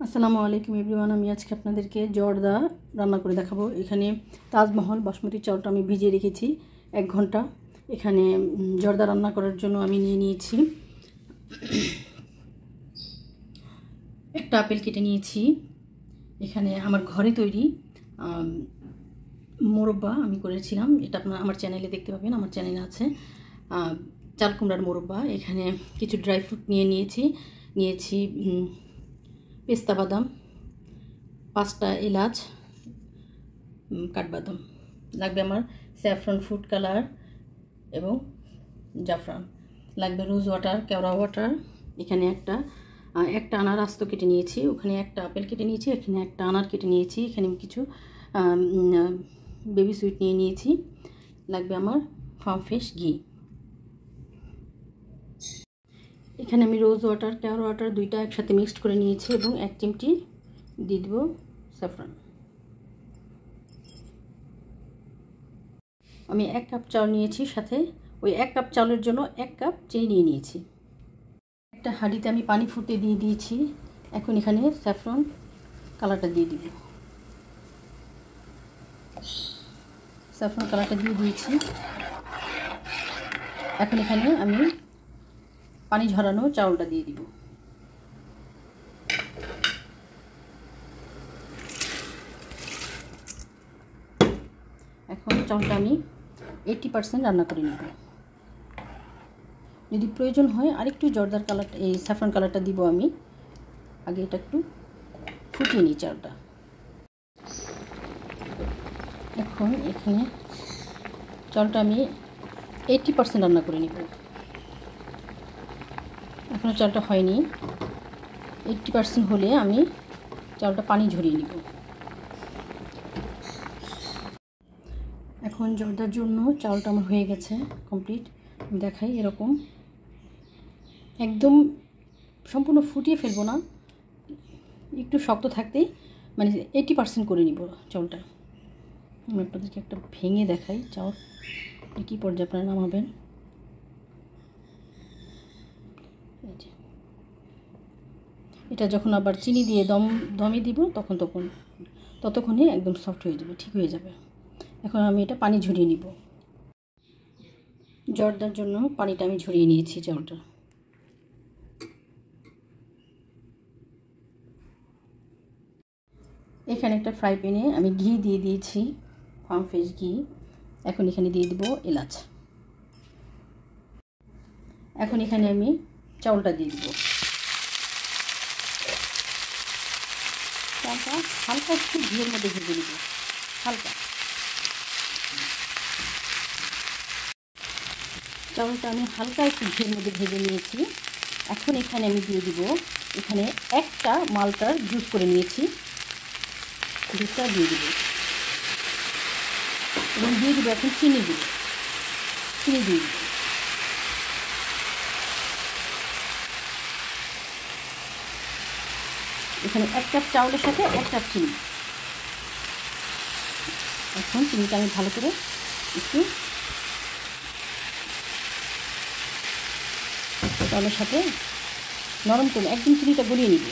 আসসালামু আলাইকুম এভরিওয়ান। আমি আজকে আপনাদেরকে জর্দা রান্না করে দেখাবো। এখানে তাজমহল বাসমতি চালটা আমি ভিজিয়ে রেখেছি 1 ঘন্টা। এখানে জর্দা রান্না করার জন্য আমি নিয়ে নিয়েছি একটা আপেল কেটে নিয়েছি। এখানে আমার ঘরে তৈরি মোরব্বা আমি করেছিলাম, এটা আপনারা আমার চ্যানেলে দেখতে পাবেন, আমার চ্যানেলে আছে চাল কুমড়ার মোরব্বা। এখানে কিছু ড্রাই ফ্রুট নিয়েছি পেস্তা বাদাম, 5টা এলাচ, কাঠবাদাম। লাগবে আমার স্যাফরন ফুড কালার এবং জাফরান। লাগবে রোজ ওয়াটার, কেওড়া ওয়াটার। এখানে একটা আনার আস্ত কেটে নিয়েছি, ওখানে একটা আপেল কেটে নিয়েছি, এখানে একটা আনার কেটে নিয়েছি। এখানে কিছু বেবি সুইট নিয়ে নিয়েছি। লাগবে আমার ফার্ম ফ্রেশ ঘি। এখানে আমি রোজ ওয়াটার, কেওড়া ওয়াটার 2টা একসাথে মিক্সড করে নিয়েছি এবং 1 চিমটি দিয়ে দেব স্যাফরন। আমি 1 কাপ চাল নিয়েছি, সাথে ওই 1 কাপ চালের জন্য 1 কাপ চিনি নিয়ে নিয়েছি। একটা হাঁড়িতে আমি পানি ফুটে দিয়ে দিয়েছি। এখন এখানে স্যাফরন কালারটা দিয়ে দিব। স্যাফরন কালারটা দিয়ে দিয়েছি। এখন এখানে আমি পানি ঝরানো চাউলটা দিয়ে দিব। এখন চাউলটা আমি 80% রান্না করে নেব। যদি প্রয়োজন হয় আরেকটু জর্দার কালার, এই স্যাফরন কালারটা দিব আমি। আগে এটা একটু ফুটিয়ে নিই চালটা। এখন এখানে চালটা আমি 80% রান্না করে নেব। এখনও চালটা হয়নি। 80% হলে আমি চালটা পানি ঝরিয়ে নেব। এখন জর্দার জন্য চালটা আমার হয়ে গেছে কমপ্লিট। আমি দেখাই, এরকম একদম সম্পূর্ণ ফুটিয়ে ফেলবো না, একটু শক্ত থাকতেই মানে 80% করে নিব চালটা। আমি আপনাদেরকে একটা ভেঙে দেখাই চাল কী পর্যায়ে আপনারা নামাবেন। এটা যখন আবার চিনি দিয়ে দমে দিব ততক্ষণে একদম সফট হয়ে যাবে, ঠিক হয়ে যাবে। এখন আমি এটা পানি ঝরিয়ে নিব। জর্দার জন্য পানিটা আমি ঝরিয়ে নিয়েছি চালটা। এখানে একটা ফ্রাই প্যানে আমি ঘি দিয়ে দিয়েছি, ফার্ম ফ্রেশ ঘি। এখন এখানে দিয়ে দিব এলাচ। এখন এখানে আমি চাউলটা দিয়ে দিব। চালটা হালকা একটু ঘিয়ের মধ্যে ভেজে নেব, হালকা। চাউলটা আমি হালকা একটু ঘিয়ের মধ্যে ভেজে নিয়েছি। এখন এখানে আমি দিয়ে দিব, এখানে একটা মালটার জুস করে নিয়েছি, জুসটা দিয়ে দিব এবং দিয়ে দিব এখন চিনি দিয়ে দিব। এখানে 1 কাপ চাউলের সাথে 1 কাপ চিনি। এখন চিনিটা আমি ভালো করে একটু চাউলের সাথে নরম করে একদম চিনিটা গলিয়ে নিব।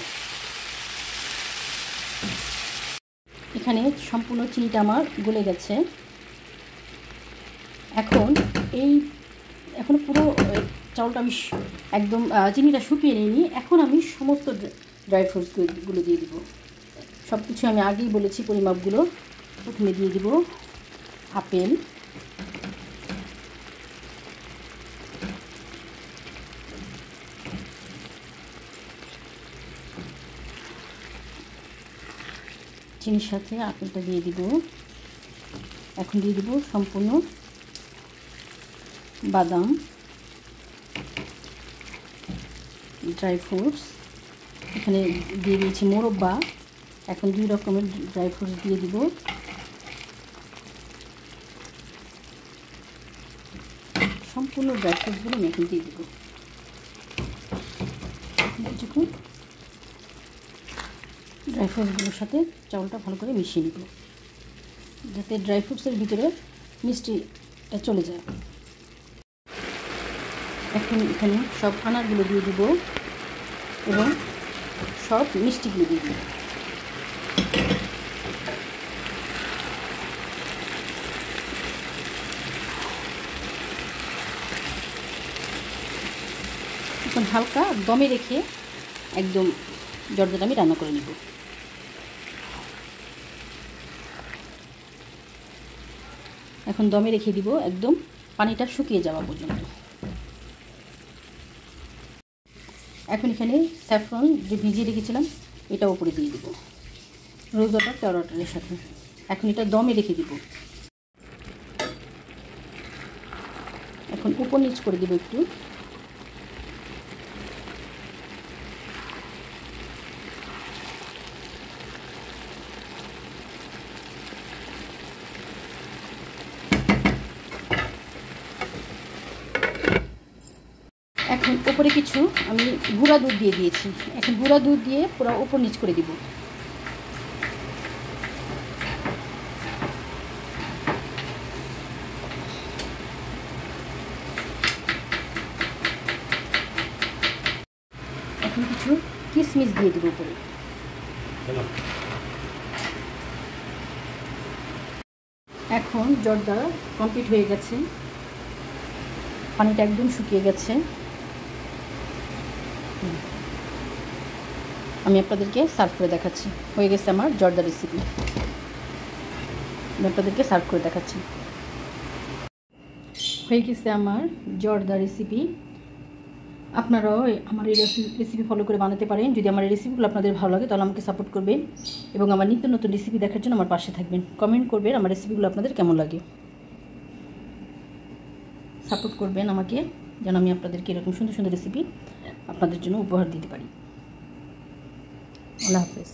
এখানে সম্পূর্ণ চিনিটা আমার গলে গেছে। এখন পুরো চাউলটা আমি একদম চিনিটা শুকিয়ে নিইনি। এখন আমি সমস্ত ড্রাই ফ্রুটসগুলো দিয়ে দিব। সব কিছু আমি আগেই বলেছি পরিমাপগুলো। প্রথমে দিয়ে দিব আপেল, চিনির সাথে আপেলটা দিয়ে দিব। এখন দিয়ে দিব সম্পূর্ণ বাদাম, ড্রাই ফ্রুটস। এখানে দিয়ে দিয়েছি মোরব্বা। এখন 2 রকমের ড্রাই ফ্রুটস দিয়ে দিব। সম্পূর্ণ ড্রাই ফ্রুটসগুলো আমি এখন দিয়ে দিব। কিছুক্ষণ ড্রাই ফ্রুটসগুলোর সাথে চাউলটা ভালো করে মিশিয়ে নিব, যাতে ড্রাই ফ্রুটসের ভিতরে মিষ্টিটা চলে যায়। এখন এখানে সব আনারগুলো দিয়ে দিব এবং সব মিষ্টিগুলো দিয়ে দিই। এখন হালকা দমে রেখে একদম জর্দাটা আমি রান্না করে নিব। এখন দমে রেখে দিব একদম পানিটা শুকিয়ে যাওয়া পর্যন্ত। এখন এখানে স্যাফরন যে ভিজিয়ে রেখেছিলাম এটা উপরে দিয়ে দিব রোজ ওয়াটার কেওড়া ওয়াটারের সাথে। এখন এটা দমে রেখে দিব। এখন উপর নিচ করে দিব একটু। এখন উপরে কিছু আমি গুঁড়া দুধ দিয়ে দিয়েছি। এখন গুঁড়া দুধ দিয়ে পুরো উপর নিচ করে দিব। এখন কিছু কিশমিশ দিয়ে দিব উপরে। এখন জর্দা কমপ্লিট হয়ে গেছে, পানিটা একদম শুকিয়ে গেছে। আমি আপনাদেরকে সার্ভ করে দেখাচ্ছি। হয়ে গেছে আমার জর্দা রেসিপি। আমি আপনাদেরকে সার্ভ করে দেখাচ্ছি। হয়ে গেছে আমার জর্দা রেসিপি। আপনারাও আমার এই রেসিপি ফলো করে বানাতে পারেন। যদি আমার এই রেসিপিগুলো আপনাদের ভালো লাগে তাহলে আমাকে সাপোর্ট করবেন এবং আমার নিত্য নতুন রেসিপি দেখার জন্য আমার পাশে থাকবেন। কমেন্ট করবেন আমার রেসিপিগুলো আপনাদের কেমন লাগে। সাপোর্ট করবেন আমাকে যেন আমি আপনাদেরকে এরকম সুন্দর সুন্দর রেসিপি আপনাদের জন্য উপহার দিতে পারি। আল্লাহ হাফেজ।